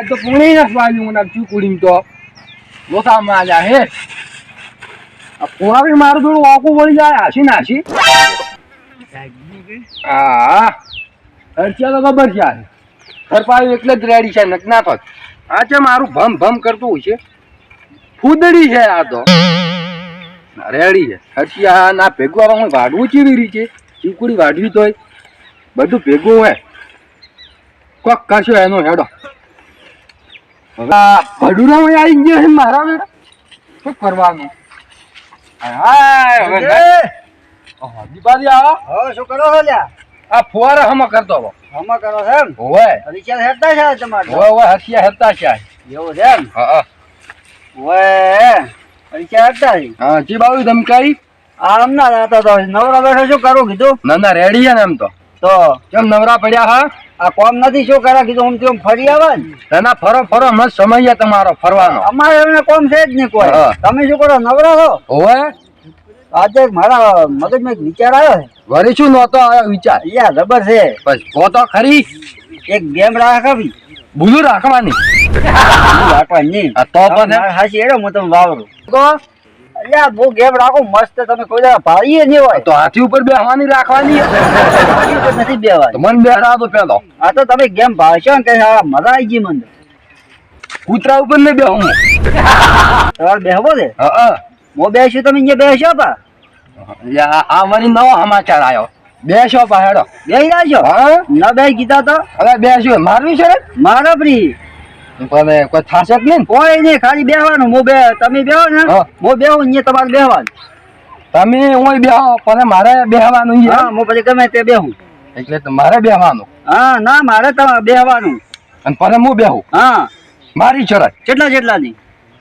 આજ તો પૂણી ના સ્વાયું મને ચૂકુડી તો લોથામાં આલ્યા હે આ પોરાવી મારું થોડું વાકું વળી જાય હાસી નાસી હા ખર્ચા તો ખબર છે ઘર પાડ્યું એટલે જ રેડી છે નક ના થત આ છે મારું ભમ ભમ કરતું હોય છે ફૂદડી છે આ તો રેડી છે ખર્ચિયા ના ભેગું આવા વાઢવું ચીવી રહી છે ચીકુડી વાઢવી તોય બધું ભેગું હોય કોક કરશો એનો હેડો ભડુરા આવી ગયા છે મારા બેટા શું કરવાનું દીપાજી આવો શું કરો છો લ્યા? આ ફુવારા હમા કરતો હો હમા કરો છો એમ? ઓય રિચાર્જ હેડતા છે તમારે? ઓય હસિયા હેતા છે એવું છે એમ? હા ઓય રિચાર્જ હેડતા છે? હા જી બાબુ ધમકાઈ આમ ના રહેતા તો નવરા બેઠો શું કરું કીધું? ના ના રેડી છે ને એમ તો કેમ નવરા પડ્યા હા આ કોમ નથી શું કરે કીધું આમ તેમ ફરી આવે ને ના ફરો ફરો હમણાં સમય તમારો ફરવાનો અમારે એમને કોમ છે જ નહીં કોઈ. તમે શું કરો નવરા છો? ઓય આજે મારા મગજમાં એક વિચાર આવ્યો છે. વળી શું નહોતો આવ્યો વિચાર યા જબર છે. બસ કહો તો ખરી એક ગેમ રાખવી ભૂલું રાખવાની રાખવાની તો પણ હાસી એડો હું તમે વાવરું તો અલ્યા બહુ ગેમ રાખો મસ્ત તમે કોઈ દાડા ભાળીએ નહીં હોય તો હાથી ઉપર બેહવાની રાખવાની નથી બેવા તો મન બેહરા તો પેલો આ તો તમે ગેમ ભાળશો ને કે મજા આવી ગઈ મને કૂતરા ઉપર ને બેહું તમારે બેહવો છે હા હું બેસ્યું તમે અહીંયા બેસો પા આ મારી નવો સમાચાર આવ્યો બેસો પા હેડો બેસી રહ્યા હા ન બેસી કીધા તો હવે બેસ્યો મારવી છે મારો પ્રી પણ કોઈ થાશે જ નહીં કોઈ નહીં ખાલી બેહવાનું હું બે તમે બેહો ને હું બેહું અહીંયા તમારે બેહવાનું તમે હું બેહો પણ મારે બેહવાનું હા હું પછી ગમે તે બેહું એટલે મારે બેહવાનું હા ના મારે તમારે બેહવાનું અને પછી હું બેહું હા મારી શરત કેટલા ની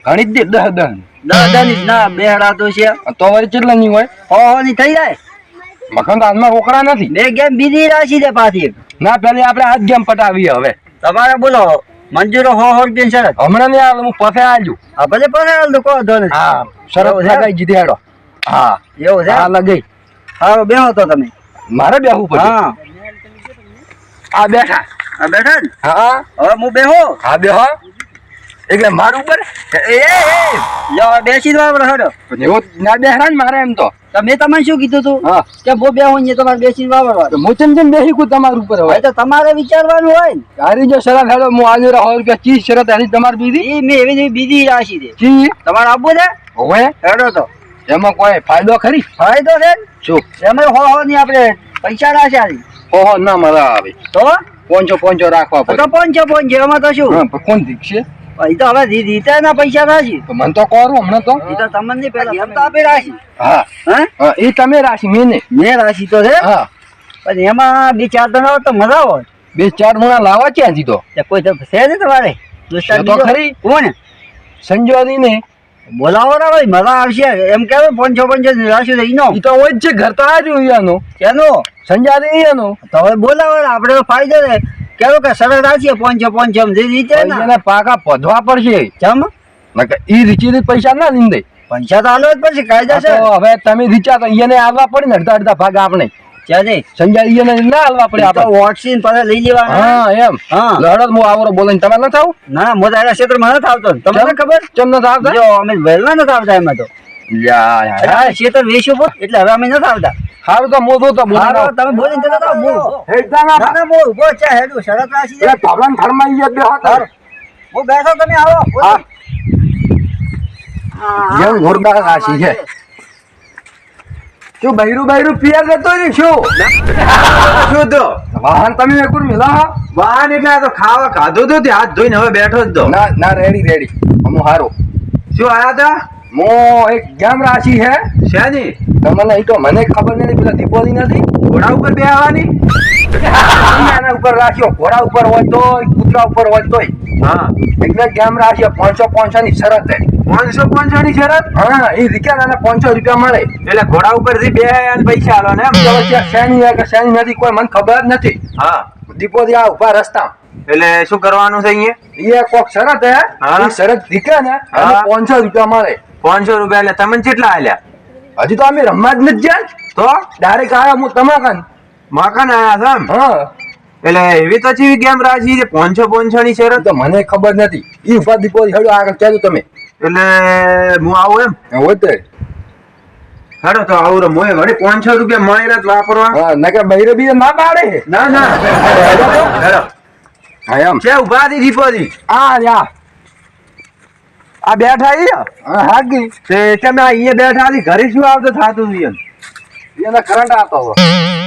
ઘણી જ દે 10 10 ના બેહડા તો છે તો વળી કેટલા ની હોય હો ની થઈ જાય મખણ તો હાથમાં રોકડા નથી બે ગેમ બીજી રાશી છે પાછી ના પેલી આપણે આજ ગેમ પટાવીએ હવે તમારે બોલો મંજૂરો હો રૂપિયા શરત હમણાં નહીં આવે હું પાસે આવજો હા ભલે પાસે હાલ તો કહો ધો હા શરત લગાઈ જીધી હેડો હા એવું છે હા લગાઈ હા બેહો તો તમે મારે બેહવું પડે હા આ બેઠા બેઠા ને હા હવે હું બેહો હા બેહો એટલે મારું ઉપર બેસી દો હડો એવો ના બેહરા ને મારે એમ તો મેં તમને શું કીધું તું હા કે હું બેહો અહીંયા તમારે બેસી વાવરવાનું હું ચમ બેસી કું તમારું ઉપર હોય તો તમારે વિચારવાનું હોય ને તારી જો શરત હેડો હું આજે 100 રૂપિયા ચીજ શરત હેડી તમારી બીજી એ મેં એવી બીજી રાશિ દે ચી તમારે આપવું છે હવે હેડો તો એમાં કોઈ ફાયદો ખરી ફાયદો છે શું એમાં હો ની આપણે પૈસા રાખ્યા ઓહો ના મજા આવે તો પોંચો રાખવા પડે તો પોંચો એમાં તો શું કોણ દીકશે એ તો હવે રીતે ના પૈસા રાશી તો મને તો કરું હમણાં તો એ તો તમને પેલા એમ તો આપી રાશી હા હા એ તમે રાશી મેં રાશી તો છે હા પછી એમાં 2-4 જણા તો મજા હોય 2-4 ગુણા લાવવા ક્યાંથી તો કોઈ તો છે ને તમારે દોસ્તાર તો ખરી કોણ સંજોદી ને બોલાવો ના ભાઈ મજા આવશે એમ કેવું 500 રાશિ તો ઈનો ઈ તો હોય જ છે ઘર તો આ રહ્યું એનો કેનો સંજાદી એનો તો હવે બોલાવો આપણે તો ફાયદો છે કેવું કે સરળ રાશિ 500 જે રીતે એને પાકા પધવા પડશે ચમ ઈ રીચી પૈસા ના લીંદે પૈસા તો આલવા જ પડશે કાયદેસર હવે તમે રીચા તો એને આવવા પડે ને અડધા ભાગ આપણે ચાલે સંજાદી એને ના આલવા પડે આપણે વોટસીન પાસે લઈ લેવાના હા એમ હા લડત હું આવરો બોલાઈને તમે ન થાવ ના મો તારા ક્ષેત્રમાં નથી આવતો તમને ખબર ચમ ન આવતા જો અમે વહેલા નથી આવતા એમાં તો યા ક્ષેત્ર વેચ્યું પોત એટલે હવે અમે નથી આવતા હારું તો મોદો તો બોલાવો તમે બોલીને જતા રહો બોલ હેડતા ના બોલ ઉભો છે હેડું શરત રાશિ છે તાવલાન ઘરમાં ઈ બે હતા હું બેઠો તમે આવો હા જેમ ઘોરડા રાશિ છે શું બૈરું પિયર જતો ને શું તો વાહન તમે એકુર મિલા વાહન એટલે આ તો ખાવા ખાધું તો હાથ ધોઈને હવે બેઠો જ તો ના રેડી અમુ હારો શું આયા તા મો એક ગેમ રાશિ હે શેની તમને ઈ તો મને ખબર નથી પેલા દીપોલી નથી ઘોડા ઉપર બેહવાની એના ઉપર રાખ્યો ઘોડા ઉપર હોય તો કૂતરા ઉપર હોય તોય હા એટલે ગેમ રાખ્યો 500 ની શરત હે 500 ની શરત હા એ રીકા 500 રૂપિયા મળે એટલે ઘોડા ઉપર થી બે અને પૈસા આલો ને એમ શેની નથી કોઈ મને ખબર નથી હા દીપોલી આ ઉભા રસ્તા એટલે શું કરવાનું છે અહીંયા એ કોક શરત હે એ શરત રીકા ને 500 રૂપિયા મળે 500 રૂપિયા એટલે તમને કેટલા આલ્યા હજી તો અમે રમવા જ નથી ગયા તો ડાયરેક્ટ આયા હું તમાકન મકાન આયા છો એમ હા એટલે એવી તો ચેવી ગેમ રાખી છે 500 ની શરત? તો મને ખબર નથી ઈ ઉપાધિ પોઈ હેડો આગળ કહેજો તમે એટલે હું આવું એમ? હોય તો હેડો તો આવું રે મોય વળી 500 રૂપિયા મળે જ વાપરવા. હા નકર બૈરે બી ના પાડે ના ના હેડો હા એમ છે ઉભા હતી દીપોજી આ યા આ બેઠા ઈ હા હાગી તે તમે અહીંયા બેઠા હતી ઘરે શું આવતો થાતું હતું એમ? એના કરંટ આવતો હતો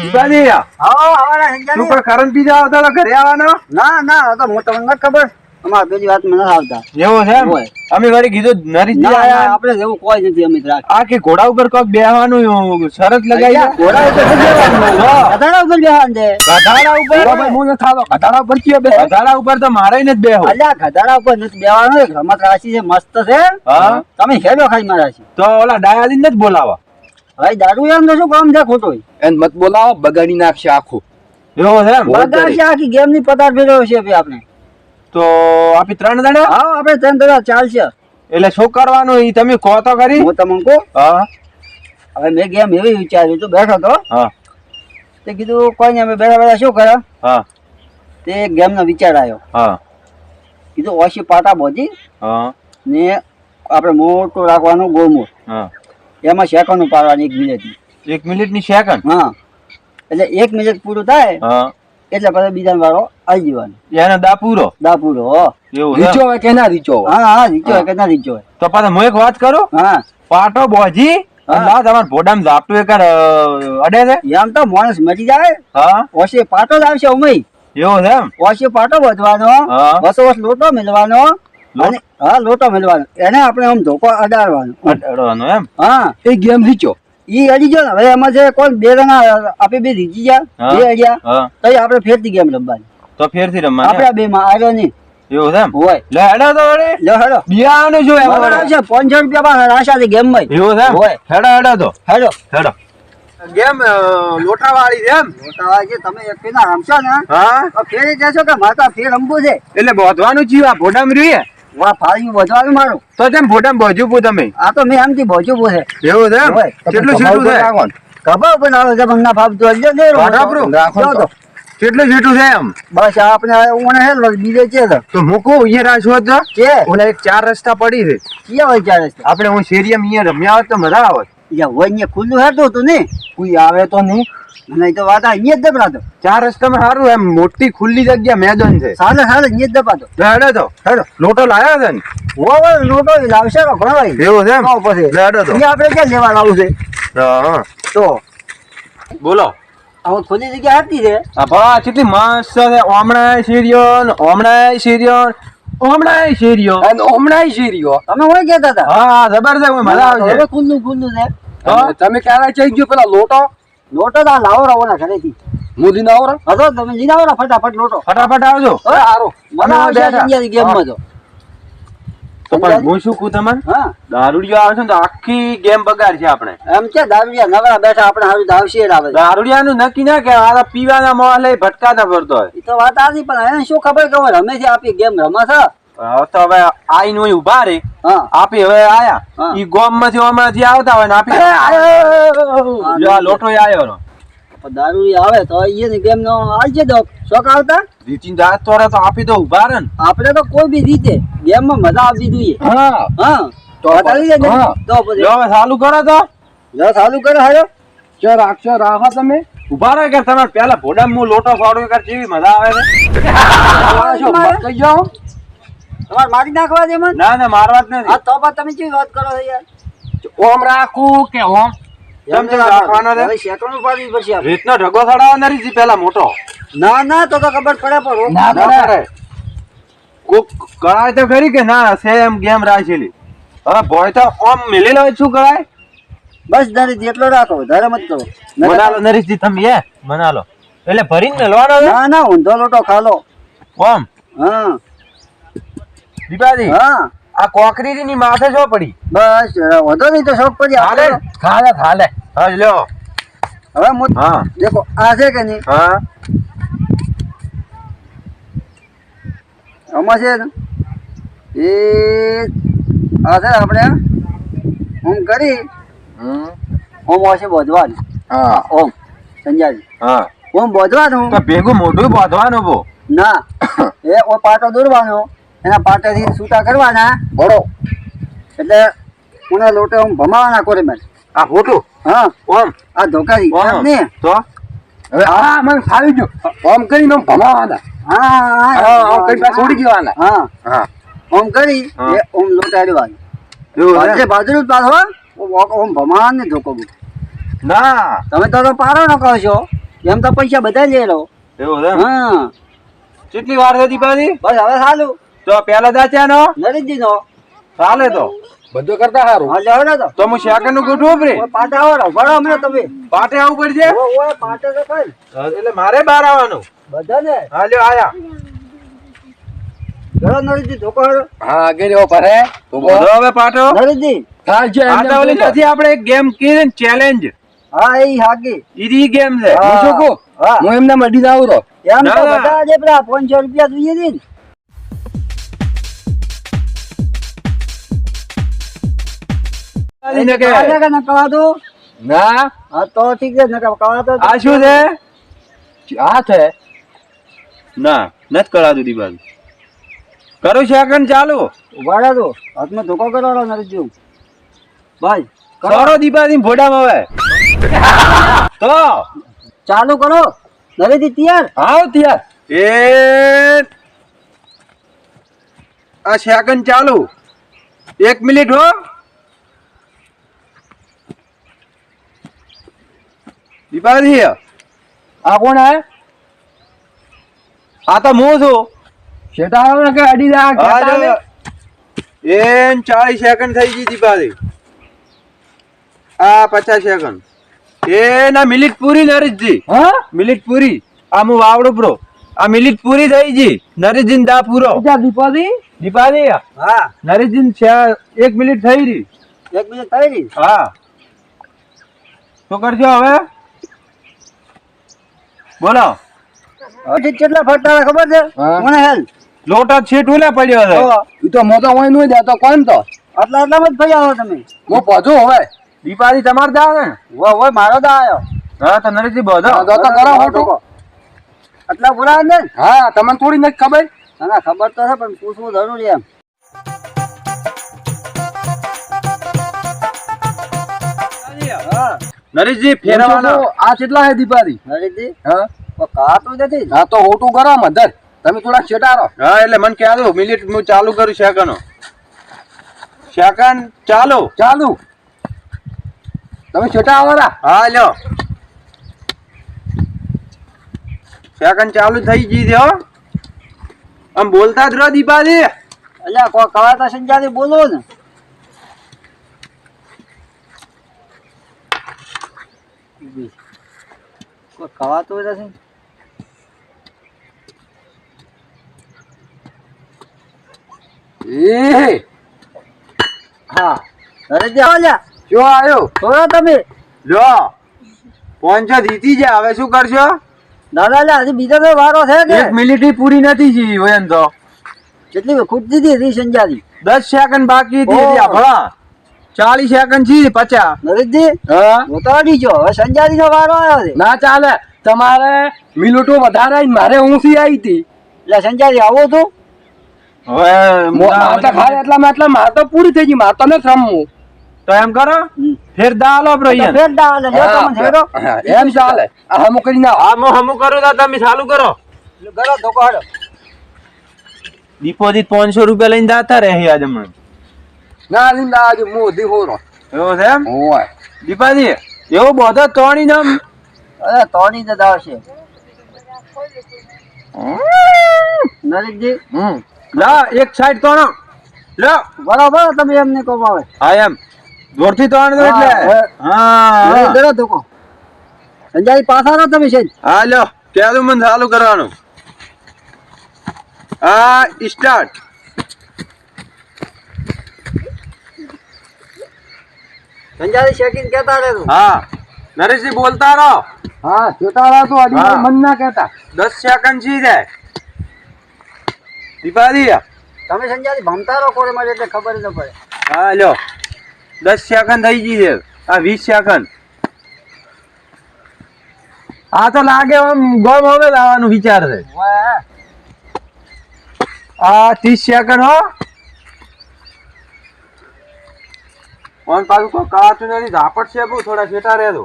દીપાજી હા હવાના તું સંજાની કોઈ કરંટ પીજા આવતા હતા ઘરે આવવાનો? ના ના આ તો મોટા મને ખબર અમાર પેલી વાત મને નથી આવતા એવું છે એમ? હોય. અમે વળી કીધું નરીશજી ના ના આયા આપણે જેવું કોઈ નથી અમિત રાખ આ કે ઘોડા ઉપર કોક બેહવાનું શરત લગાઈ છે? ઘોડા ઉપર નથી બેહવાનું. ગધાડા ઉપર બેહવાનું છે. ગધાડા ઉપર? ભાઈ હું નથી આવતો કટાડા પર કયો બે ગધાડા ઉપર તો મારે જ બેહો. અલ્યા ગધાડા ઉપર નથી બેહવાનું એક રમત રાશિ છે મસ્ત છે હા તમે હેડો ખાઈ મારા છે તો ઓલા ડાયાદીન જ બોલાવા. ભાઈ દારૂ એમ તો શું કામ છે ખોટું એને મત બોલાવો બગાડી નાખશે આખું એવું છે એમ? બધા છે આખી ગેમ ની પતાર ફેરવ્યો છે ભાઈ આપણે તો આપી 3 દાડા? હા આપણે 3 દાડા ચાલશે એટલે શું કરવાનું ઈ તમે કહો તો કરી. હું તમને કહું હા હવે મેં ગેમ એવી વિચાર્યું તું બેઠો તો હા તે કીધું કોઈ નહીં અમે બેઠા બેઠા શું કરે હા તે ગેમ નો વિચાર આવ્યો હા કીધું ઓછી પાટા બોધી હા ને આપણે મોટું રાખવાનું ગોળમૂળ હા એમાં સેકન્ડ પાડવાની 1 મિનિટની 1 મિનિટની સેકન્ડ? હા એટલે 1 મિનિટ પૂરું થાય હા એટલે પછી બીજા વાળો આવી જવાનો એનો દા પૂરો? દા પૂરો હો. એવું છે? રીચો હોય કે ના રીચો હોય હા હા રીચો હોય કે ના રીચો હોય તો પાછા હું એક વાત કરું. હા પાટો બોજી હા. ના તમારે ભોડામાં ઝાપટું એક અડે છે? એમ તો માણસ મરી જાય હા ઓછી પાટો જ આવશે ઉમય એવું છે એમ? ઓછી પાટો બધવાનો હા. વસો વસ લોટો મેળવાનો અને હા લોટો મેળવાનો એને આપણે આમ ધોકો અડાડવાનો અડવાનું એમ? હા એ ગેમ રીચો ઈ અડી ગયો ને હવે એમાં જે કોણ બે જણા આપે બે રીજી ગયા હા. બે અડ્યા હા તો આપણે ફેરતી ગેમ રમવાની તો ફેરથી રમવાનું એમ? આપડા બે માં આવ્યો નહીં એવું છે એમ? હોય લે હેડો તો વળી. લો હેડો બિયાનું શું એમ બરાબર વળી? છે 500 રૂપિયા પાછા રાશાથી ગેમ માં એવું છે એમ? હોય. હેડો હેડો તો હેડો હેડો. ગેમ લોટાવાળી છે એમ? મોટા જે તમે એક પેલા રમશો ને હા તો ફેરી જશો કે માતા ફેર રમવું છે એટલે બોધવાનું જીવ આ ભોડામાં રહીએ વાહ ફાળ્યું વધવાનું મારું તો તેમ ભોડામાં બોજ્યું પૂ તમે? આ તો મેં આમથી ભોજું પૂછે એવું છે એમ? હોય. કેટલું છેટું છે? ખબર પણ આવે છે મને ના ફાવતું હોય. જો દે વાટાપરું? રાખો જો તો. તો. કેટલું છેટું છે એમ? બસ આ આપણે ઓને હેલ બીજે છે તો તો મૂકું અહીંયા રાશો તો કે ઓલા એક 4 રસ્તા પડી છે ક્યાં હોય ચાલે છે આપણે હું શેરીમાં અહીંયા રમ્યા હોત તો મજા આવત. યા હોય ને ખુલ્લું હેતું હતું ને કોઈ આવે તો નહીં નહીં તો વાત અહીંયા જ દબાતો 4 રસ્તામાં સારું એમ મોટી ખુલ્લી જગ્યા મેદાન છે. સાલે સાલે અહીંયા જ દબાતો તો હેડો તો હેડો લોટો લાવ્યો છે ને? હોવે લોટો લાવશે તો ઘણો ભાઈ એવું છે એમ? તો પછી લે હેડો તો અહીંયા આપણે ક્યાં લેવા લાવું છે હા તો બોલો. આવું ખુલ્લી જગ્યા હતી છે આ ભા કેટલી મસ્ત છે. ઓમણાય શેરીઓ ને ઓમણાય શેરીઓ ને ઓમણાય શેરીઓ. અને હમણાં શેરીઓ તમે હોય કહેતા હતા હા જબરદસ્ત મજા આવશે. હવે ખુલ્લું ખુલ્લું છે અને તમે ક્યારે ચઈ ગયો પેલા લોટો લોટો તો આ લાવો રાવોના ઘરેથી મોદી ના આવરો હતો તમે લીધા આવો ફટાફટ લોટો ફટાફટ આવજો. સારું મને આવશે બેઠા. ઇન્ડિયાની ગેમમાં તો તો પણ હું શું કહું તમને? હા દારૂડિયો આવે છે ને તો આખી ગેમ બગાડ છે આપણે. એમ છે દારૂડિયા નવરા બેઠા આપણે હારું તો આવશે જ આવે દારૂડિયાનું નક્કી ના કે આ પીવાના મોહ લઈ ભટકાતા ફરતો હોય. એ તો વાત આજી પણ એને શું ખબર કે હવે રમે છે આપી ગેમ રમા છે હવે તો હવે આઈને હોય ઉભા રે હા આપી હવે આયા હા. ઈ ગોમ માંથી હમણાંથી આવતા હોય ને આપી જો આ લોટો આવ્યો રો પણ દારૂ આવે તો એની ગેમ નો આવજે દો શોખ આવતા રીતિન જાત તો રે તો આપી તો ઉભા રે ને. આપણે તો કોઈ બી રીતે ગેમ માં મજા આવવી જોઈએ હા હા તો બતાવી દેજો હા. તો પછી જો હવે ચાલુ કરો તો જો ચાલુ કરે હાલો ચો રાખશો રાખો તમે ઉભા રહે કે તમારે પેલા ભોડામાં હું લોટો ફાડું કર કેવી મજા આવે છે. આ શું મત કહી જાઓ તમારે મારી નાખવા દે મન ના ના મારવા જ હા નથી. તો પણ તમે કેવી વાત કરો છો યાર ઓમ રાખું કે ઓમ કેમ કેમ રાખવાનો છે? હવે સેકન્ડ ઉપાડવી પડશે આપણે. રીતનો ઢગો ચડાવવા નથી પેલા મોટો ના ના તો ખબર પડે પણ ના ના પડે. પડે. કોક કરાય તો ખરી કે ના સેમ ગેમ રાખેલી. હવે ભોય તો ઓમ મિલી લો શું કરાય? બસ ધરી એટલો રાખો વધારે મત કરો મનાલો નરેશજી તમે એ મનાલો એટલે ભરીને મેલવાનો છે ના ના ઊંધો લોટો ખાલો ઓમ હા દીપાજી હા આ કોકરી ની માથે શું પડી? બસ વધો નહીં તો શોખ પડી હાલે આપણે. ખાલે ખાલે હા લ્યો. હવે હું હા દેખો આ છે કે નહીં હા આમાં છે ને એ આ છે આપણે ઓમ કરી હમ. ઓમ હશે બધવાનું હા ઓમ સંજાજી હા ઓમ બોધવાનું તો ભેગું મોઢું બાંધવાનું બો ના એ ઓ પાટો દોરવાનો એના પાટેથી છૂટા કરવાના બરો એટલે ઉના લોટે ઓમ ભમાવાના કોરે મેં આ ખોટું હા ઓમ આ ધોકારી ઓમ એમ ને તો હવે હા મને ફાવી ગયું ઓમ કરીને ઓમ ભમાવાના હા ઓમ કરીને પાછા છોડી દેવાના હા હા ઓમ કરી હા. એ ઓમ લોટ આડવાનું એવું બાજુ છે? બાજુ જ પાછો ઓમ ભમાવાન ને ધોકો બુક ના તમે તો પારો ન કહો છો એમ તો પૈસા બધા લઈ લો એવું છે એમ? હા કેટલી વાર હતી પાછી બસ હવે સારું તો પેલા દાચ્યાનો નરેશજી નો ચાલે તો બધું કરતા સારું હા જાવ ને તો હું શાકર નું ગોઠવું પડે ઓય પાટે આવો ભરો હમણાં તમે પાટે આવવું પડશે ઓય પાટે તો કઈ એટલે મારે બહાર આવવાનું બધા ને હા લ્યો આયા ચલો નરેશજી ધોકો હળો હા આગળ એવો ભરે બોલો હવે પાટો નરેશજી થાય છે આ તો ઓલી નથી આપણે એક ગેમ કીધી ને ચેલેન્જ હા એ હાકી ઈ ગેમ છે હું શું કહું હા હું એમને મળી જાઉં રહો એમ ના, તો ના. બધા જે પેલા 500 રૂપિયા જોઈએ છે ને એને કે કવા દે કે ન કવા દો ના હા તો ઠીક છે નકર કવા દો આ શું છે આ છે ના નથી કરાતું દીબાલ કરું શાકન ચાલુ ઉભાડા દો હાથમાં ધોકો કરવાનો નરેશજી ભાઈ કરો. સરો દીપાથી ભોડામાં હવે તો ચાલુ કરો નરેશજી તૈયાર આવ ત્યાં એ આ શાકન ચાલુ 1 મિનિટ હો દીપાથી આ કોણ હે આ તો હું છું શેઠા આવે ને કે અડી જા હા ખેતા જો. ને. એન 40 સેકન્ડ થઈ ગઈ દીપાથી આ 50 સેકન્ડ એ ના મિનિટ પૂરી નરેશજી હા મિનિટ પૂરી આ હું વાવડું બ્રો આ મિનિટ પૂરી થઈ ગઈ નરેશજી દા પૂરો બીજા દીપાથી દીપાથી હા નરેશજી 1 મિનિટ થઈ રહી 1 મિનિટ થઈ રહી હા શું કરજો હવે બોલો હવે કેટલા ફટતા હોય ખબર છે હા. મને હેલ લોટા છેટ ઉલે પડ્યો છે ઈ તો મોટો હોય નું દેતો કોણ તો આટલામાં જ ફરી આવો તમે હું પહોંચું હવે દીપાથી તમારે દા ને હોય મારો દા આવ્યો હા તો નરેશજી બધો હા, તો કરો ખોટું. આટલા પૂરા ને હા તમને થોડી નથી ખબર ના ખબર તો છે પણ પૂછવું જરૂરી એમ હા નરેશજી હું શું ફેરવાના કહું, આ કેટલા હે દીપાથી નરેશજી હા કાતું નથી હા તો હોટું કરો મધર તમે થોડા શેટારો હા એટલે મને કહે દો મિનિટ હું ચાલુ કરું સેકન્ડ સેકન્ડ ચાલુ ચાલુ તમે શેટા આવવાના હા લ્યો સેકન્ડ ચાલુ થઈ ગઈ છે હો આમ બોલતા જ રહો દીપાજી અલ્યા કોઈ કવાતા સંજાથી બોલો ને કોઈ કવાતું નથી એ હા નરેશજી આવો લ્યા શું આવ્યો થોડો તમે જો 500 જીતી જાય હવે શું કરશો દાદા લ્યા હજી બીજો તો વારો છે કે 1 મિનિટ પૂરી નથી જી વયન તો કેટલી ખૂટ દીધી હતી સંજાથી 10 સેકન્ડ બાકી હતી ઓહ. હજી ભલા 40 સેકન્ડ જી 50 નરેશજી હા હું તો અડી ગયો હવે સંજાથી નો વારો આવ્યો છે ના ચાલે તમારે મિનિટો વધારે આઈ મારે ઊંસી આવી હતી એટલે સંજાથી આવો તું હવે મારે તો ખાય એટલા મારે તો પૂરી થઈ ગઈ મારે તો નથી રમવું તો એમ કરો ફેર દા લો બ્રો તો ફેર દા લે લ્યો તમને હેરો હા, એમ ચાલે આ હમું કરી ના હા હું કરું તો તમે ચાલુ કરો ગરો ધોકો હાડો ડિપોઝિટ 500 રૂપિયા લઈને દાતા રહે આજે મને ના લીંદા આજે મોધી હોરો એવો છે એમ ઓય દીપાજી એવો બધો તોણી નામ અરે તોની જ દાવ છે નરેશજી લા એક સાઈડ તોણો લો બરાબર તમે એમને કહો આવે હા એમ જોરથી તોણ દો એટલે હા ગરો ધોકો સંજાથી પાછા રહો તમે છે હા લો ક્યાં મને ચાલુ કરવાનું હા સ્ટાર્ટ સંજાથી શેકીને કહેતા રહેજો હા નરેશજી બોલતા રહો હા શેટાળા તો અડી હા. મન ના કહેતા 10 સેકન્ડ જી જાય દીપાજી તમે સંજાથી ભમતા રહો કોરે મારે એટલે ખબર ન પડે હા લ્યો 10 સેકન્ડ થઈ ગઈ છે આ 20 સેકન્ડ આ તો લાગે આમ ગોમ હવે લાવવાનું વિચાર છે વાહ. આ 30 સેકન્ડ હો ઓન પાછું કોઈ કાચું નથી ઝાપટ છે બહુ થોડા છેટા રહેજો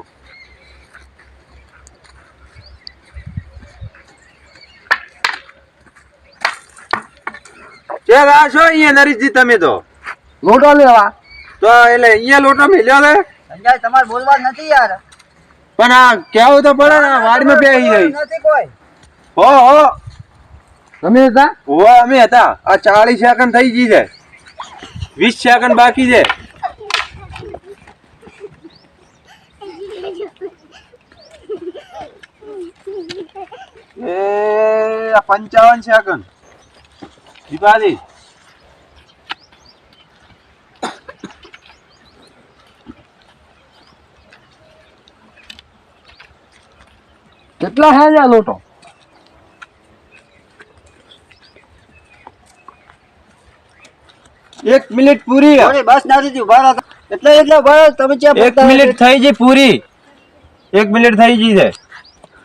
કે રાશો અહીંયા નરીશજી તમે તો લોટો લેવા તો એટલે અહીંયા લોટો મેલ્યો છે સંજય તમારે બોલવા નથી યાર. પણ આ કેવું તો પડે ને વાડીમાં બેહી રહી નથી કોઈ. હો તમે હતા હો અમે હતા આ 40 સેકન્ડ થઈ ગઈ છે 20 સેકન્ડ બાકી છે એ આ 55 સેકન્ડ દીપાજી કેટલા હે આ લોટો? 1 મિનિટ પૂરી થોડી બસ નથી થયું ઉભા રહો. એટલે ઉભા રહો. તમે ક્યાં 1 મિનિટ થઈ ગઈ પૂરી 1 મિનિટ થઈ ગઈ છે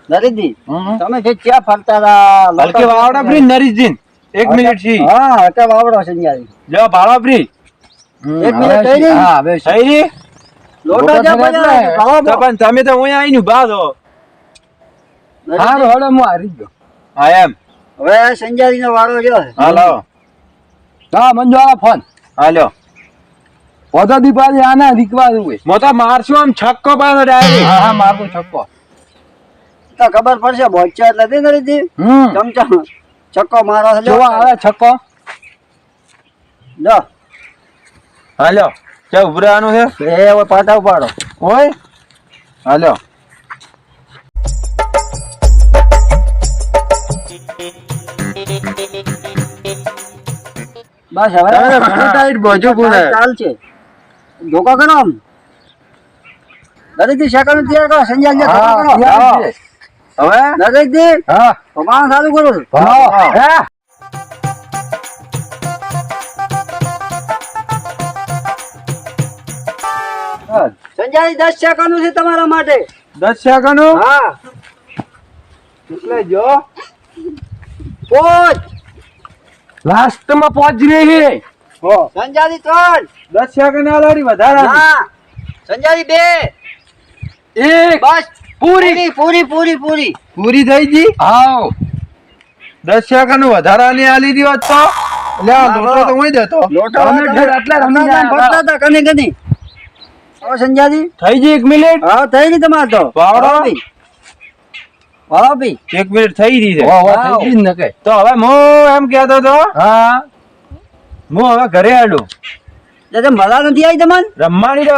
નરેશજી તમે જે ક્યાં ફરતા હતા? હલકે વાવડા ફ્રી નરીશજી 1 મિનિટ થી હા હલકે વાવડો સંજય. જો ભાળો ફ્રી 1 મિનિટ થઈ ગઈ? હા હવે થઈ ગઈ લોટો લોટો જ્યાં થયો પડ્યો, એટલે. ભાવો તો પણ તમે તો હું આવીને ઉભા છો હારું હળો હું હારી ગયો. હા એમ હવે સંજયજી નો વારો રહ્યો છે. હાલો હા મંજવાળા ફોન હાલો પોતા દીપાલી આના રીકવા દઉં મો તો મારશું આમ છક્કો પાડો ડાયરેક્ટ હા હા મારતો છક્કો. તો ખબર પડશે બોચ્ચા એટલે દે નરેશજી ચમચમ ચક્કો મારો છે. જોવા આવે છક્કો. લો હાલો ચા ઉભરાવાનું છે એ હવે પાટા ઉપાડો. ઓય હાલો બસ હવે ઘણું ટાઈટ બોજો પૂરે ચાલશે. ધોકા કરો આમ નરેશજી સેકન્ડ તૈયાર કરો. સંજય હા કરો. તૈયાર છે. હવે નરેશજી હા ભગવાન સારું કરો. ભણાવો. હે? સંજયજી 10 સેકન્ડ છે તમારા માટે. 10 સેકન્ડ હા એટલે જો પોચ લાસ્ટમાં પહોંચી રહી છે. હો સંજયજી 3 10 સેકન્ડ આલારી વધારા હા સંજયજી 2 એક બસ પૂરી પૂરી પૂરી પૂરી પૂરી થઈ ગઈ આવ 10 સેકન્ડ વધારાની આલી દી હોત તો એટલે આ લોટો તો હું દેતો લોટો તમે ઠેર આટલા રમી ગયા. ફરતા હતા કને કને. હવે સંજયજી થઈ ગઈ 1 મિનિટ હા થઈ ગઈ તમારે તો વાવડો. વાહ ભાઈ 1 મિનિટ થઈ ગઈ છે વાહ, વાહ, થઈ ગઈ ને કે. તો હવે હું એમ કહેતો તો હા હું હવે ઘરે આડું એટલે મજા નથી આવી તમને? રમવાની તો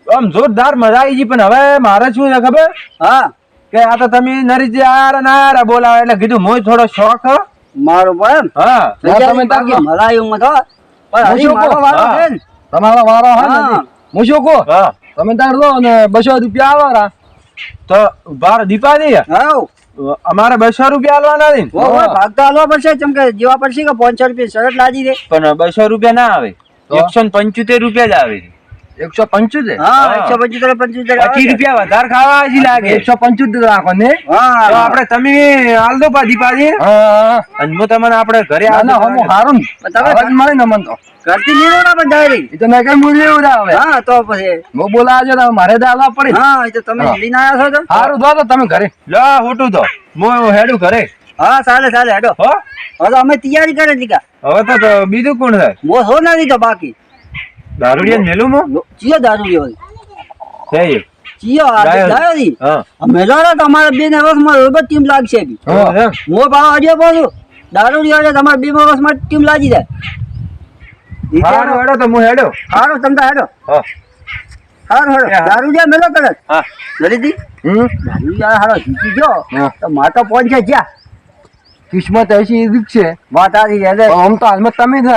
આમ જોરદાર મજા આવી ગઈ પણ હવે મારે શું છે ખબર હા કે આ તો તમે નરીજી આર ને આર બોલાવે એટલે કીધું હું થોડો શોખ હ. મારો પણ હા સંજયજી તમે બાકી તાકો. મજા આવી ઊંઘ તો પણ હું હજી શું મારો કહું? વારો હા. છે ને. તમારો વારો હે હા. નથી. હું શું કહું? હા તમે તાર લો ને 200 રૂપિયા આવો રા. તો બાર દીપાજી હાઉ. અમારે 200 રૂપિયા આલવાના છે ને? ઓ ભાગ તો હાલવા પડશે ચમ કે જેવા પડશે કે 500 રૂપિયા શરત લાજી દે. પણ 200 રૂપિયા ના આવે તો? 175 રૂપિયા જ આવે છે 175. હા હા. 175 25 25 રૂપિયા વધારે ખાવા હજી લાગે 175 રાખો ને. તો હા આપણે તમે હાલ દો પા દીપાજી હા અને હું તમને આપણે ઘરે ના ના હમો હારું ને. તમે આવાજ મળે ને મન તો. ઘરથી નીકળો ના પણ ડાયરેક્ટ. એ તો મેં કઈ મૂલ્ય એવું ના આવે. હા તો પછી હું બોલાવજો તો મારે તો આવવા પડે. હા એ તો તમે હા. લઈને આવ્યા છો તો હારું દો તો તમે ઘરે. લો હોટું તો હું હેડું ઘરે હા ચાલે ચાલે હેડો. હો હવે તો અમે તૈયારી કરી લીધા. હવે તો બીજું કોણ થાય મો હો નથી તો બાકી દારૂડિયા મેલું મો ચિયો દારૂ લ્યો થઈ ચિયો ડાયો. દાયો દી હા અમે લો તમારે બે ને વર્ષમાં રોબોટ ટીમ લાગશે બી હા. મો પાવા અડિયો પાછું દારૂ લ્યો એટલે તમારે બે વર્ષમાં ટીમ લાગી જાય હારું હેડો તો હું હેડો હારો તમતા હેડો હા હારો હેડો હા. દારૂ લ્યો મેલો કરે હા જલ્દી હમ દારૂ લ્યો હારો જીતી ગયો હા. તો મારે તો પહોંચે જ્યાં કિસ્મત એસી રીત છે. વાત આવી એટલે આમ તો હાલમાં તમે જ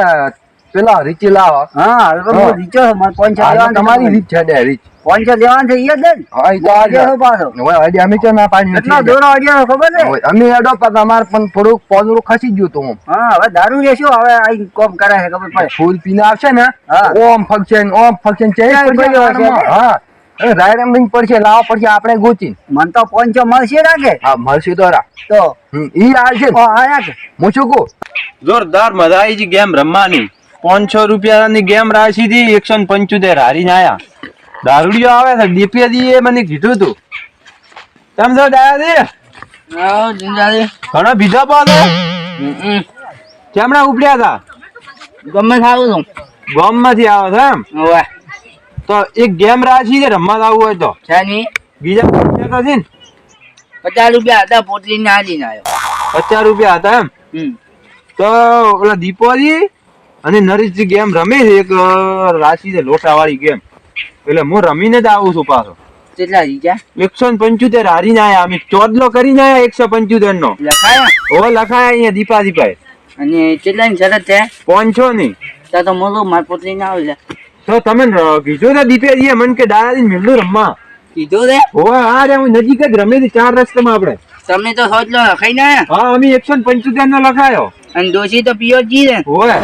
પેલા રીચી લાવો. હા હવે તો હા. હું રીચો છું. મારે પહોંચે હાલમાં તમારી લેવાનું રીત છે ને રીત. પહોંચે લેવાનું છે ઈ જ દે ને. હા ઈ તો આજે અડિયો પાછો હવે હજી અમે તો ના પાડી કેટલો નથી. દોરો અડિયો ખબર છે હવે અમે એડો પણ અમારે પણ થોડુંક પોદરું ખસી ગયું તું આમ. હા હવે દારૂ લેશું હવે આ કોમ કરે છે ખબર પડે ફૂલ પીને આવશે ને હા. ઓમ ફંક્શન છે ક્યાંય પડ્યો હશે. હા રાયર એમ નહીં પડશે, લાવવા પડશે આપણે ગોચી. મન તો 500 મળશે રાખે હા મળશે તો રા. તો ઈ આવશે ને. આયા કે હું શું કહું, જોરદાર મજા આવી ગઈ ગેમ રમવાની. 500 રૂપિયાની ગેમ રાખી હતી, 175 હારીને આયા. દારૂડિયો આવે છે દીપિયાજી એ મને કીધું તું. તેમ છો દાદાજી? ઘણા બીજા પાછો કેમણા ઉપડ્યા હતા? ગમે સારું છું ગામમાંથી આવે છે એમ? ઓવે તો એક ગેમ રાખી છે રમવા આવવું હોય તો. છાની બીજા પૈસા તો છે ને 50 રૂપિયા હતા, પોટલી ના આલી ના આવ્યો. 50 રૂપિયા હતા એમ? તો ઓલા દીપોજી અને નરેશજી ગેમ રમે છે, એક રાશિ છે લોટા વાળી ગેમ. એટલે હું રમીને જ આવું છું પાછો. કેટલા રીચા 175 હારીને આયા અમે. ચોદલો કરીને આયા 175 નો. લખાયા ઓ લખાયા અહીંયા દીપાજીભાઈ. અને કેટલાની શરત છે? 500 ની. તો મોલો માર પોટલી ના આવે. તો તમે કીધું ને દીપેજીએ મને કે દાદાજી મિલનું રમવા કીધું રે ઓય. હા રે હું નજીક જ રમે છે 4 રસ્તામાં આપણે. તમને તો સોચલો લખાઈ ના આયા. હા અમે 175 નો લખાયો. અને દોશી તો પિયો જી રે. ઓય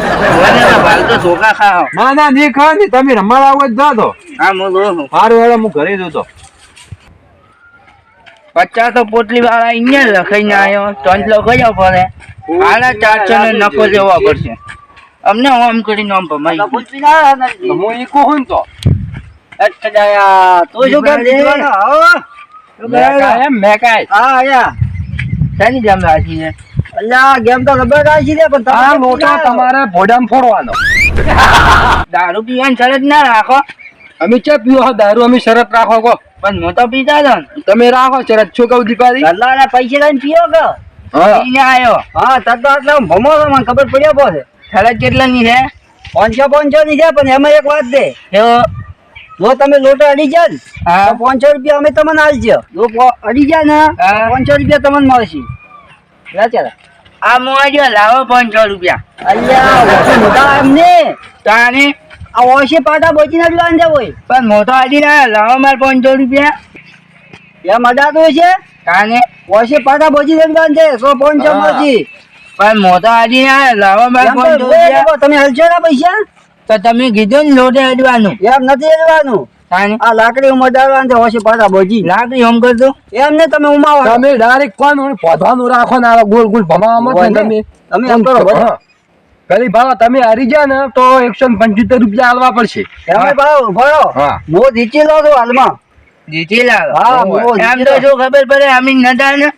ઓને તો ભાલ તો ધોકા ખાઓ. ના ના નહીં ખાવ ને, તમે રમવા આવો જ જા તો. હા મોલો સારું હેડો હું ઘરે જતો. 50 તો પોટલી વાળા અહીંયા લખાઈ ના આવ્યો. 3 લોકો જ પડે. 450 નો નફો લેવો પડશે. અમને ઓમ કરીને ઓમ ભમાઈ તો હું ઈ કહું ને તો તો શું કામ દીવાનો? આવો મેકાય એમ મેકાય. હા આયા શાની ગેમ રાખી છે? અલ્યા ગેમ તો રબર રાખી છે પણ આ મોટા તમારે ભોડામ ફોડવાનો. દારૂ પીવાની શરત ના રાખો. અમે ચા પીવો છો દારૂ, અમે શરત રાખો કો. પણ હું તો પીતા હતો ને. તમે રાખો શરત. શું કહું દીપાજી? ગલ્લાના પૈસે લઈને પીઓ કે હા પીને આવ્યો. હા તતો આટલા ભમો મને ખબર પડ્યો પડે. શરત કેટલાની છે? 500 ની છે. પણ એમાં એક વાત દે, જો તમે લોટો અડી જાય ને તો 500 રૂપિયા અમે તમને આલજો. જો અડી જાય ને 500 રૂપિયા તમને મળશે. આ મોજો લાવો 500 રૂપિયા. અલ્યા મોટા એમ ને તાને આ ઓશે પાટા બોચીને જ લાંજે હોય. પણ મોટો આડી ના લાવો માર 500 રૂપિયા. એમ અડાતો છે તાને ઓશે પાટા બોચીને જ લાંજે તો 500 મળશે. પણ મોટો આડી ના લાવો માર 500 રૂપિયા. તમે હલશો ના પૈસા? તો તમે કીધું ને લોટે અડવાનું. એમ નથી અડવાનું. આ લાકડી ઉમડાડવાનું છે. ઓછી પાછા બોજી લાકડી ઓમ કરજો. એમ ને તમે ઉમાવો. તમે ડાયરેક્ટ કોણ પોધવાનું રાખો ને આ ગોલ ગોલ ભમાવામાં તમે એમ કરો. હા. પેલી ભાવ તમે હારી ગયા ને તો 175 રૂપિયા આલવા પડશે. તમે ભાવ ભરો. હા મો જીતી લો છો હાલમાં. જીતી લાવો. હા મો એમ તો શું ખબર પડે અમે નતા ને.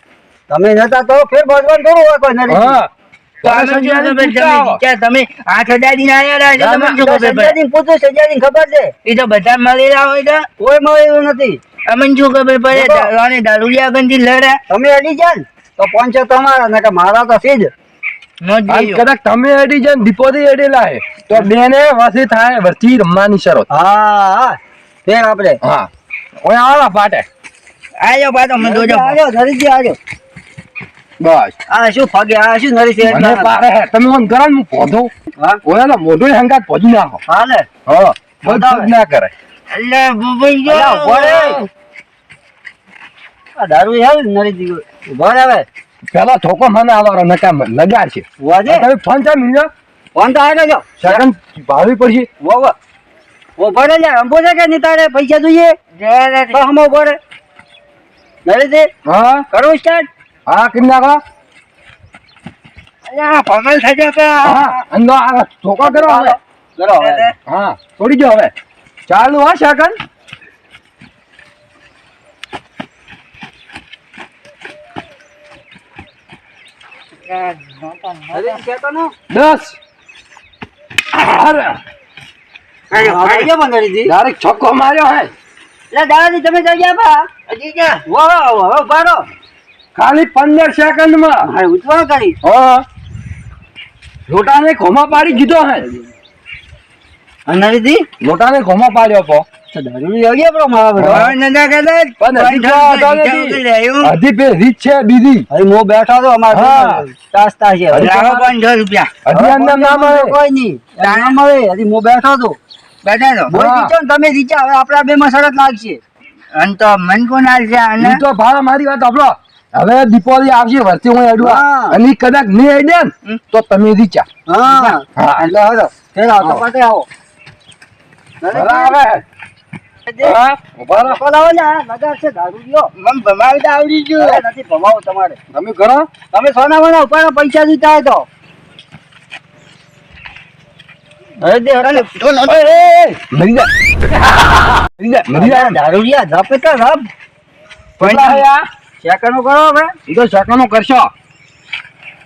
તમે નતા તો ફેર ભગવાન કરો હોય કોઈ નથી. હા તમે 8000 ની આયા છો. તમને શું ખબર પડે? પૂછો સજાની ખબર છે. એ તો બધા મળેલા હોય તો કોઈ મળેલું નથી. અમને શું ખબર પડે? અને દારૂડિયા ગંજી લડે. તમે અડી જાય તો 500 તમારા ને મારા તો છે જ. કદાચ તમે અડી જાય દીપોથી અડેલા હે તો બેને વાસી થાય વરતી રમવાની શરત. હા ફેર આપણે હા ઓય આવા પાટે આયો પાટો મને જોજો. આયો ધરીજી આયો. બસ આ શું ફગે? આ શું નરી છે? મને પાડે હે. તમે ઓન કરો ને પોધો. હા ઓય ના મોઢું હંગાત પોજી નાખો. હાલે હા બધું ના કરે. અલ્લા બુબઈ ગયો. ભરે આ દારૂ આવે નરી દીવો. ભરે આવે પેલા થોકો મને આવવાનો નકામ લગાડ છે. વાજે તમે ફોન ચા મિલ્યો? ફોન તો આગળ જો સેકન્ડ ભાવી પડશે. વો વો ભરે લે. અંબો છે કે ની તારે પૈસા જોઈએ? તો હમો ભરે નરી દે. હા કરો સ્ટાર્ટ. હા કેમ નાખો? અલ્યા પગલ થઈ જશે. હા અંદો આ થોકો કરો હવે. કરો હવે. હા છોડી દો હવે. ચાલુ હા સેકન્ડ. અરે કેતો નો 10 અરે ડાયરેક્ટ છક્કો માર્યો હે. એટલે દાદાજી તમે જઈ બા હજી ક્યાં? વાહ બારો ખાલી 15 સેકન્ડમાં. હા ઉતવા કરી. હા લોટાને ખોમા પાડી દીધો હે. અનરીદી લોટાને ખોમા પાડ્યો પો. તો દારૂ આવ્યો બ્રો મારા બરો. નંદા કદા પણ હજી બે રીત છે બીજી. હવે મો બેઠો તો અમાર તાસ્તા છે. લાવો 500 રૂપિયા. હજી અંદર ના મળે. કોઈ નહીં ના મળે. હજી મો બેઠો તો બેઠા તો બોલ દીચો ને તમે દીચા. હવે આપડા બે માં શરત લાગશે. અન તો મન કોણ આલશે આને? ઈ તો ભાડા મારી વાત સાંભળો. હવે દીપાવલી આવશે વરતી હું એડવા અને કદાચ નહીં આડે ને તો તમે રીચા. હા એટલે હવે ફેર આવતો પાટે આવો. બરાબર હા ઉભા રહો. બોલાવો ને આ લગાડ છે દારૂડિયો. મને ભમાવતા આવડી ગયું. અરે નથી ભમાવો તમારે. તમે કરો તમે સોના વના ઉપાડો પૈસા દીધા હોય તો. અરે દે હરાલે મરી જા દારૂડિયા ઝાપે તો ઝાપ. કેટલા આયા? ચેકનો કરો હવે. ઈ તો સેકન્ડો કરશો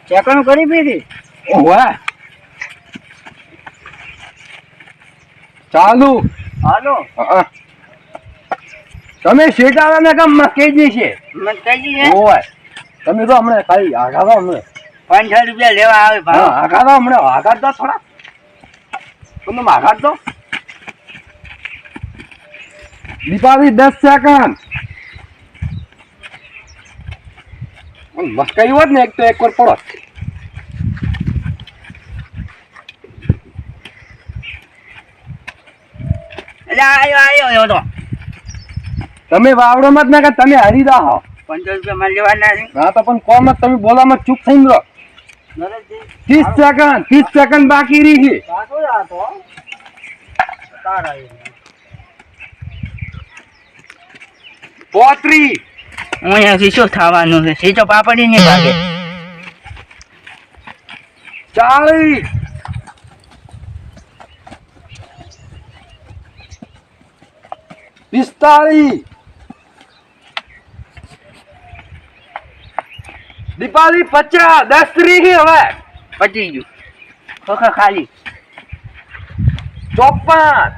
ચેકનો કરી પીધી. ઓહો ચાલુ હાલો હા. તમે શેકાવા ને કામ કેજી છે મને કઈ છે ઓય તમે તો હમણાં ખાલી આઘા દો હમણાં 500 રૂપિયા લેવા આવે હા ભાવ. આઘા દો હમણાં આઘાત દો થોડા તમે આઘાત દો દીપાવી 10 સેકન્ડ મસ્કાઈ હોત ને એક તો એક વાર પડો એટલે આયો તો તમે વાવડોમાં જ ના કે તમે હરી દા 500 રૂપિયા મારે લેવાના છે. હા તો પણ કોમ જ તમે બોલામાં ચૂપ થઈને રહો નરેશજી 30 સેકન્ડ બાકી રહી છે પાછો જ આ તો તારા એ. 35 હું અહીંયાથી શું થવાનું છે સીધો પાપડી નહીં ભાગે. 40 45 દીપાલી 50 10 રહી હવે પતી ગયું ખોખા ખાલી. 54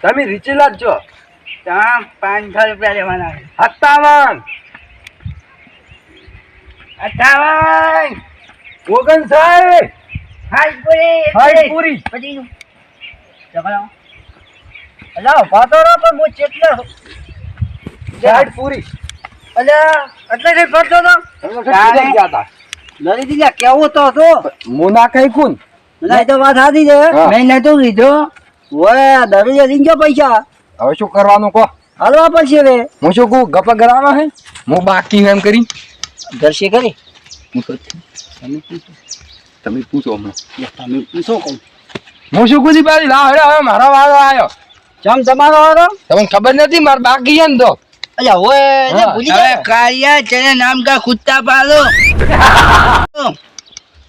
તમે રીચેલા જ છો ત્યાં 500 રૂપિયા લેવાના છે. 57 58 59 હાઈ પૂરી હાઈ પૂરી પતી ગયું. ચકલાઓ અલા પાતો રો પણ બહુ ચેટલો 60 પૂરી અલ્યા એટલે કે કરતો તો તમે તો સીધા ગયા હતા લડી દીધા કેવું તો હતો. મુના કઈ કુન ના તો વાત સાચી છે. હા. મેં નતો લીધો ઓય દરિયા લીધો પૈસા હવે શું કરવાનું કહો હાલવા પડશે હવે. હું શું કહું ગપા કરાવવા હે હું બાકી એમ કરી દર્શી કરી તમે પૂછો હમણાં તમે પૂછો કહું હું શું કુદી પાડી લાવ હવે મારો વારો આવ્યો ચમ તમારો વારો તમને ખબર નથી માર બાકી છે ને તો અલ્યા ઓય હા, ભૂલી ગયા કાળિયા તેરે નામ કા કુત્તા પાલો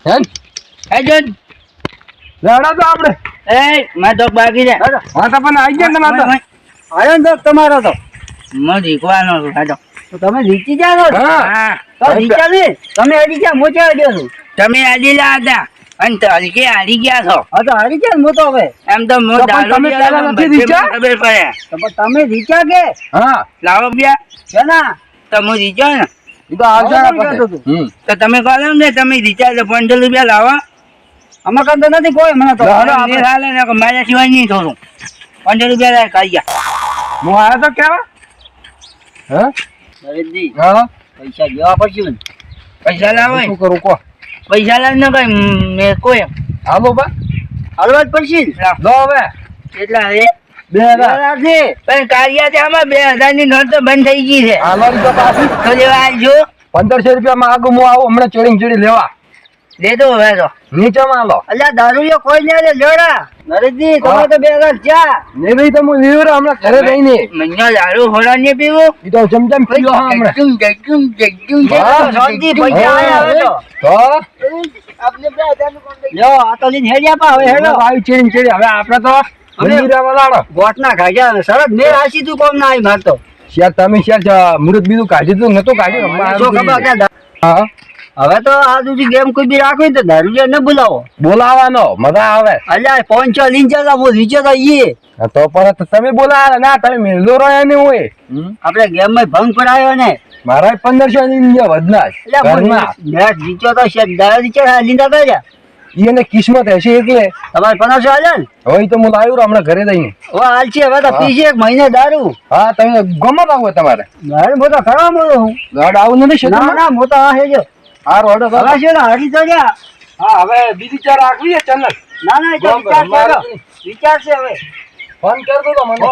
હે ને? હે જોન લડા તો આપણે એ માં તો બાકી છે હા તો પણ આવી ગયા ને તમારે તો. આયો ને તમારો તો મો જીકવાનો તો ખાજો તો તમે જીતી જાઓ હા. તો જીત્યા ને તમે હારી ગયા મોચા દો છો તમે હારીલા હતા અને તો હલકે હારી ગયા છો હા તો હારી ગયા ને તો હવે એમ તો મો તો પણ તમે પહેલા નથી જીત્યા? ખબર પડે તો પણ તમે જીત્યા કે હા લાવો બ્યા કેના તો હું જીત્યો ને એ તો આવશે હવે પછી. કેતો તું. હમ. તો તમે કહો ને તમે જીત્યા તો 500 રૂપિયા લાવો આમાં કામ તો નથી કોઈ મને તો લાવો, આપણે. હાલે ને કે મારા સિવાય નહીં થોડું 500 રૂપિયા લાય કાઈ ગયા હું આવ્યો તો કેવા હા નરેશજી હા પૈસા દેવા પડશે ને પૈસા લાવો શું કરું કહો પૈસા લાવ ને કઈ મેં કોઈ હાલો બા હલવા જ પડશે ને લો હવે કેટલા છે 2000 છે પણ કારિયા છે આમાં 2000 ની નોટ તો બંધ થઈ ગઈ છે હાલો તો પાછી તો લેવા આવજો 1500 રૂપિયા માં આગળ હું આવું હમણાં ચડી લેવા લેતો હવે તો નીચે માં આલો અલ્યા દારૂયો કોઈ ને લેડા નરેશજી તમે તો 2000 ચા નહીં ભાઈ તો હું લીવર હમણાં ઘરે જઈને મહિના દારૂ હોડા ને પીવું એ તો ચમચમ પીલો હા હમણાં હા. શાંતિ પૈસા આયા હવે તો તો લ્યો આ તો લીન હેડ્યા પા હવે હેડો આવી ચડી હવે આપણે તો મંદિરમાં લાડો ગોટના ખાજા સરસ મેં આસી તું કોમ ના આવી મારતો શેર તમે શેર મૃત બીજું કાઢ્યું તું નતું કાઢ્યું શું ખબર કે હા હવે તો આ સુધી ગેમ કોઈ બી રાખવી તો દારૂડિયા ન બોલાવો બોલાવાનો મજા આવે અલ્યા 500 લીન જતા હું નીચે તો ઈએ તો પણ તમે બોલાવે ના તમે મિલદો રહ્યા ને હોય આપણે ગેમ માં ભંગ પડાયો ને મારા 1500 ની વધના ઘરના મેચ જીત્યો તો શેર દારૂ નીચે લીંદા કર્યા એને કિસ્મત હશે એટલે તમારે 500 હાલે ને હવે તો હું લાવ્યો હમણાં ઘરે જઈને હવે હાલ છે હવે તો પીશે એક મહિને દારૂ હા તમે ગમત આવો તમારે દારૂ મોટો ખરા મોટો હું ગાડ આવું નથી ના શેતરમાં ના મોટો આ હેજો આ રોડ હવે છે ને હારી તો ગયા હા હવે બીજી ચાર રાખવી છે ચેનલ ના ના એ તો વિચાર છે હવે ફોન કરતો તો મને